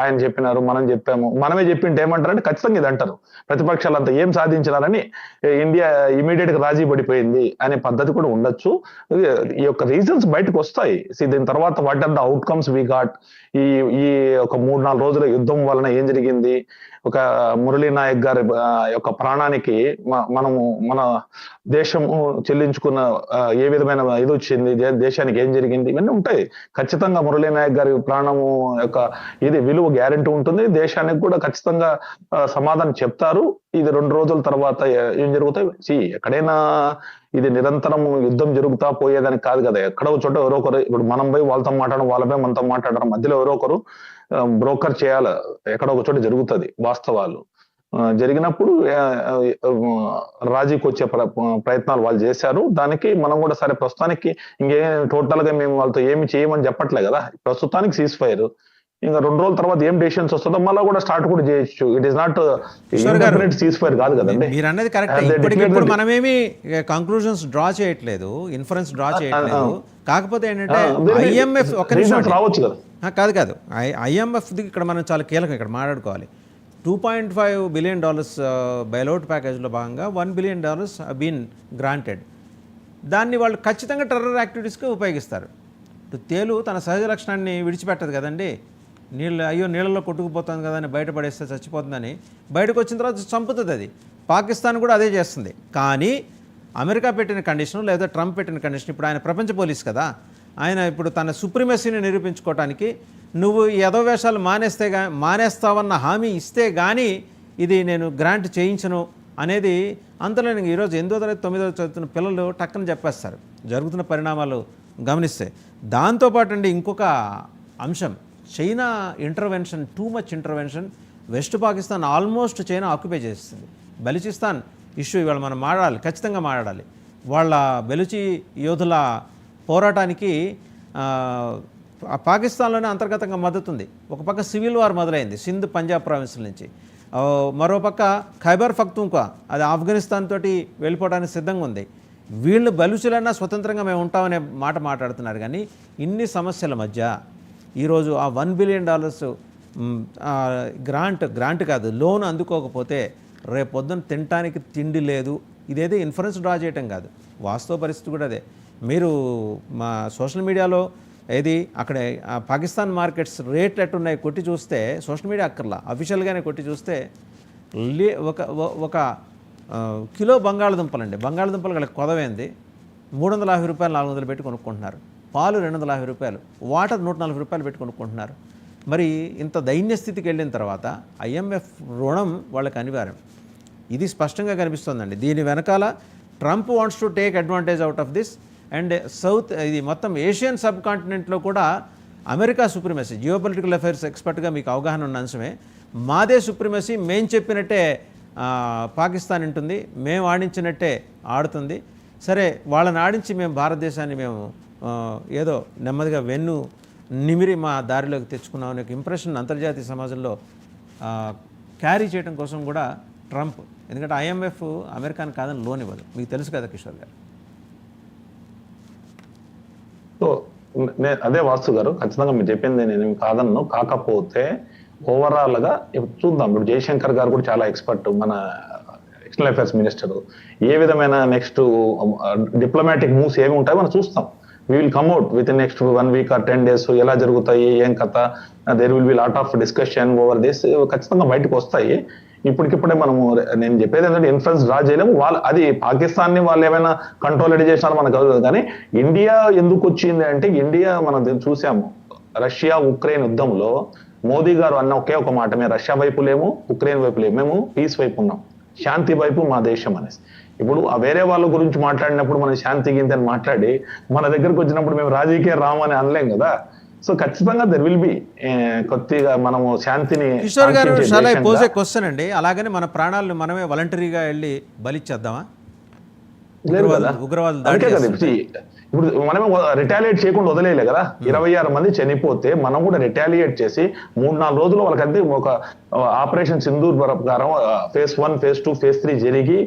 ఆయన చెప్పినారు, మనం చెప్పాము, మనమే చెప్పింటే ఏమంటారంటే ఖచ్చితంగా ఇది అంటారు. ప్రతిపక్షాలంతా ఏం సాధించినారని, ఇండియా ఇమీడియట్ గా రాజీ పడిపోయింది అనే పద్ధతి కూడా ఉండొచ్చు. ఈ యొక్క రీజన్స్ బయటకు వస్తాయి. దీని తర్వాత what are the outcomes we got, ఈ ఈ ఒక 3-4 రోజుల యుద్ధం వలన ఏం జరిగింది, ఒక మురళీ నాయక్ గారి యొక్క ప్రాణానికి మనము మన దేశము చెల్లించుకున్న ఏ విధమైన ఇది వచ్చింది, దేశానికి ఏం జరిగింది, ఇవన్నీ ఉంటాయి. ఖచ్చితంగా మురళీ నాయక్ గారి ప్రాణము యొక్క ఇది విలువ గ్యారెంటీ ఉంటుంది. దేశానికి కూడా ఖచ్చితంగా సమాధానం చెప్తారు. ఇది 2 రోజుల తర్వాత ఏం జరుగుతాయి, ఎక్కడైనా ఇది నిరంతరం యుద్ధం జరుగుతా పోయేదానికి కాదు కదా. ఎక్కడో చోట ఎవరో ఒకరు, ఇప్పుడు మనం పోయి వాళ్ళతో మాట్లాడడం, వాళ్ళపై మనతో మాట్లాడడం, మధ్యలో ఎవరో ఒకరు బ్రోకర్ చేయాలి. ఎక్కడో ఒక చోట జరుగుతుంది వాస్తవాలు. జరిగినప్పుడు రాజీకి వచ్చే ప్రయత్నాలు వాళ్ళు చేశారు. దానికి మనం కూడా సరే ప్రస్తుతానికి టోటల్ గా మేము వాళ్ళతో ఏమి చేయమని చెప్పట్లే కదా. ప్రస్తుతానికి సీజ్ ఫైర్, ఇంకా 2 రోజుల తర్వాత ఏం డెసిషన్స్ వస్తుందో మళ్ళీ కూడా స్టార్ట్ కూడా చేయొచ్చు. It is not cease fire కాదు కదండి. మీరు అన్నది కరెక్ట్. ఇప్పుడు మనమేమి కంక్లూజన్స్ డ్రా చేయట్లేదు, ఇన్ఫరెన్స్ డ్రా చేయట్లేదు. కాకపోతే ఏంటంటే ఐఎంఎఫ్ ఒక నిమిషం రావచ్చు కదా. కాదు ఐఎంఎఫ్ ఇక్కడ మనం చాలా కీలకం ఇక్కడ మాట్లాడుకోవాలి. $2.5 బిలియన్ బైలౌట్ ప్యాకేజ్లో భాగంగా $1 బిలియన్ బీన్ గ్రాంటెడ్. దాన్ని వాళ్ళు ఖచ్చితంగా టెర్రర్ యాక్టివిటీస్కి ఉపయోగిస్తారు. ఇప్పుడు తేలు తన సహజ లక్షణాన్ని విడిచిపెట్టదు కదండి. నీళ్ళలో కొట్టుకుపోతుంది కదా అని బయటపడేస్తే చచ్చిపోతుందని, బయటకు వచ్చిన తర్వాత చంపుతుంది అది. పాకిస్తాన్ కూడా అదే చేస్తుంది. కానీ అమెరికా పెట్టిన కండిషన్ లేదా ట్రంప్ పెట్టిన కండిషన్, ఇప్పుడు ఆయన ప్రపంచ పోలీస్ కదా, ఆయన ఇప్పుడు తన సుప్రీమసీని నిరూపించుకోవటానికి నువ్వు యథోవేషాలు మానేస్తావన్న హామీ ఇస్తే కానీ ఇది నేను గ్రాంట్ చేయించను అనేది అంతలో ఈరోజు 8వ తరగతి 9వ చదువుతున్న పిల్లలు టక్కన చెప్పేస్తారు జరుగుతున్న పరిణామాలు గమనిస్తే. దాంతోపాటు అండి ఇంకొక అంశం, China intervention, too much intervention. West Pakistan almost China occupy చేస్తుంది. బలూచిస్తాన్ ఇష్యూ ఇవాళ మనం మాట్లాడాలి, ఖచ్చితంగా మాట్లాడాలి. వాళ్ళ బెలుచి యోధుల పోరాటానికి పాకిస్తాన్లోనే అంతర్గతంగా మద్దతు ఉంది. ఒక పక్క సివిల్ వార్ మొదలైంది సింధ్ పంజాబ్ ప్రావిన్సుల నుంచి, మరోపక్క ఖైబర్ పఖ్తూన్ఖ్వా అది ఆఫ్ఘనిస్తాన్ తోటి వెళ్ళిపోవడానికి సిద్ధంగా ఉంది. వీళ్ళు బలూచులైనా స్వతంత్రంగా మేము ఉంటామనే మాట మాట్లాడుతున్నారు. కానీ ఇన్ని సమస్యల మధ్య ఈరోజు ఆ $1 బిలియన్ గ్రాంట్ కాదు, లోన్ అందుకోకపోతే రేపొద్దున తినటానికి తిండి లేదు. ఇదేదో ఇన్ఫరెన్స్ డ్రా చేయటం కాదు, వాస్తవ పరిస్థితి కూడా అదే. మీరు మా సోషల్ మీడియాలో ఏది అక్కడ పాకిస్తాన్ మార్కెట్స్ రేట్లు ఎట్టున్నాయి కొట్టి చూస్తే, సోషల్ మీడియా అక్కర్లా అఫీషియల్గానే కొట్టి చూస్తే ఒక కిలో బంగాళదుంపలు గల కొదవైంది $350 $400 పెట్టి కొనుక్కుంటున్నారు. పాలు $250, వాటర్ $140 పెట్టి కొనుక్కుంటున్నారు. మరి ఇంత దైన్య స్థితికి వెళ్ళిన తర్వాత ఐఎంఎఫ్ రుణం వాళ్ళకి అనివార్యం. ఇది స్పష్టంగా కనిపిస్తుందండి. దీని వెనకాల Trump wants to take advantage out of this. And ఇది మొత్తం ఏషియన్ సబ్ కాంటినెంట్లో కూడా అమెరికా సుప్రీమసీ, జియోపొలిటికల్ అఫైర్స్ ఎక్స్పర్ట్గా మీకు అవగాహన ఉన్న అంశమే. మాదే సుప్రీమసీ, మేం చెప్పినట్టే పాకిస్తాన్ ఉంటుంది, మేము ఆడించినట్టే ఆడుతుంది. సరే వాళ్ళని ఆడించి మేము భారతదేశాన్ని ఏదో నెమ్మదిగా నిమిరి మా దారిలోకి తెచ్చుకున్నాం అనే ఇంప్రెషన్ అంతర్జాతీయ సమాజంలో క్యారీ చేయడం కోసం కూడా ట్రంప్, ఎందుకంటే ఐఎంఎఫ్ అమెరికాని కాదని లోన్ ఇవ్వదు, మీకు తెలుసు కదా కిషోర్ గారు. సో అదే వాస్తు గారు, ఖచ్చితంగా మీరు చెప్పింది నేను కాదన్ను. కాకపోతే ఓవరాల్ గా చూద్దాం. ఇప్పుడు జయశంకర్ గారు కూడా చాలా ఎక్స్పర్ట్, మన ఎక్స్టర్నల్ అఫైర్స్ మినిస్టర్. ఏ విధమైన నెక్స్ట్ డిప్లొమాటిక్ మూవ్స్ ఏమి ఉంటాయో మనం చూస్తాం. We will come out with in next 1 week or 10 days ఎలా జరుగుతాయి, ఏం కథ, there will be lot of discussion over this. ఖచ్చితంగా బయటకు వస్తాయి. ఇప్పటికిప్పుడే మనము, నేను చెప్పేది ఏంటంటే ఇన్ఫ్లుయెన్స్ డ్రా చేయలేము. అది పాకిస్తాన్ ని వాళ్ళు ఏమైనా కంట్రోల్ చేసినారో మనకు అవుతుంది. కానీ ఇండియా ఎందుకు వచ్చింది అంటే, ఇండియా మనం చూసాము రష్యా ఉక్రెయిన్ యుద్ధంలో మోదీ గారు అన్న ఒకే ఒక మాట, మేము రష్యా వైపు లేము, ఉక్రెయిన్ వైపు లేము, మేము పీస్ వైపు ఉన్నాం, శాంతి వైపు మా దేశం అనేసి. ఇప్పుడు ఆ వేరే వాళ్ళ గురించి మాట్లాడినప్పుడు మనం శాంతి గింత అని మాట్లాడి, మన దగ్గరకు వచ్చినప్పుడు మేము రాజకీయ రామ్ అని అనలేం కదా. సో ఖచ్చితంగా దెర్ విల్ బి కొద్దిగా మనము శాంతిని. కిషోర్ గారు, shawl I pose A question అండి, అలాగని మన ప్రాణాలను మనమే వాలంటరీగా వెళ్ళి బలిచ్చేద్దామా? ఉగ్రవాదులు ఇప్పుడు మనమే రిటాలియేట్ చేయకుండా వదిలేయలే కదా. 26 మంది చనిపోతే మనం కూడా రిటాలియేట్ చేసి 3-4 రోజులు వాళ్ళకంటే ఒక ఆపరేషన్ సింధూర్ ప్రకారం phase 1, phase 2, phase 3 జరిగి